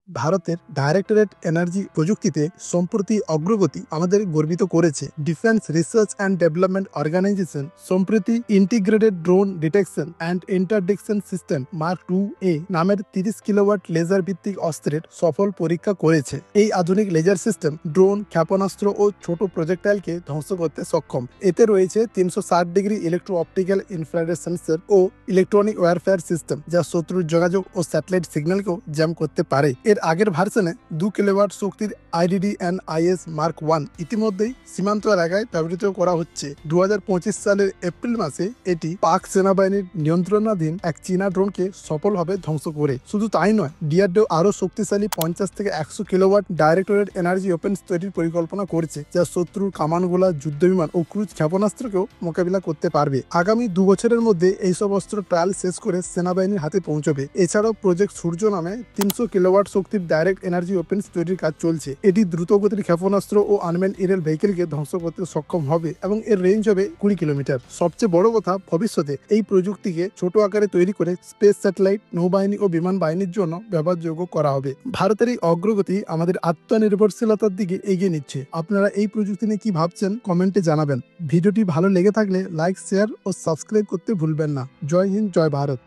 ভারতের directorate energy প্রযুক্তিতে সম্প্রতি অগ্রগতি আমাদের গর্বিত করেছে। Defence research and development organisation সম্প্রতি integrated drone detection and interdiction system mark 2A নামের 30 কিলোওয়াট লেজার ভিত্তিক অস্ত্রের সফল পরীক্ষা করেছে। এই আধুনিক লেজার সিস্টেম ড্রোন, ক্ষেপণাস্ত্র ও ছোট প্রজেক্টাইলকে ধ্বংস করতে সক্ষম। এতে রয়েছে 360 degree electro optical infrared sensor ও ইলেকট্রনিক ওয়ারফেয়ার সিস্টেম, যা শত্রুর যোগাযোগ ও স্যাটেলাইট সিগন্যালকেও জ্যাম করতে পারে। এর আগের ভার্সনে 2 কিলোওয়াট শক্তির IDD&IS মার্ক 1 ইতিমধ্যেই সীমান্ত এলাকায় ব্যবহৃত করা হচ্ছে। 2025 সালের এপ্রিল মাসে এটি পাক সেনাবাহিনীর নিয়ন্ত্রণাধীন এক চীনা ড্রোনকে সফলভাবে ধ্বংস করে। শুধু তাই নয়, DRDO আরও শক্তিশালী 50 থেকে 100 কিলোওয়াট ডাইরেক্টরেট এনার্জি ওপেন্স তৈরির পরিকল্পনা করছে, যা শত্রুর কামানগোলা, যুদ্ধবিমান ও ক্রুজ ক্ষেপণাস্ত্রকেও মোকাবিলা করতে পারবে। আগামী 2 বছরের মধ্যে এইসব অস্ত্র ট্রায়াল শেষ করে সেনাবাহিনীর হাতে পৌঁছবে। এছাড়াও প্রজেক্ট সূর্য নামে 300 কিলোওয়াট শক্তির ডাইরেক্ট এনার্জি ওপেন্স তৈরির কাজ চলছে। এটি দ্রুতগতির ক্ষেপণাস্ত্র ও আনম্যান এরিয়াল ভেহিকেলকে ধ্বংস করতে সক্ষম হবে এবং এর রেঞ্জ হবে 20 কিলোমিটার। সবচেয়ে বড় কথা, ভবিষ্যতে এই প্রযুক্তিকে ছোট আকারে তৈরি করে স্পেস স্যাটেলাইট, নৌবাহিনী ও বিমান বাহিনীর জন্য ব্যবহারযোগ্য করা হবে। ভারতের এই অগ্রগতি আমাদের আত্মনির্ভরশীলতার দিকে এগিয়ে নিচ্ছে। আপনারা এই প্রযুক্তি নিয়ে কি ভাবছেন কমেন্টে জানাবেন। ভিডিওটি ভালো লেগে থাকলে লাইক, শেয়ার ও সাবস্ক্রাইব করতে ভুলবেন না। জয় হিন্দ, জয় ভারত।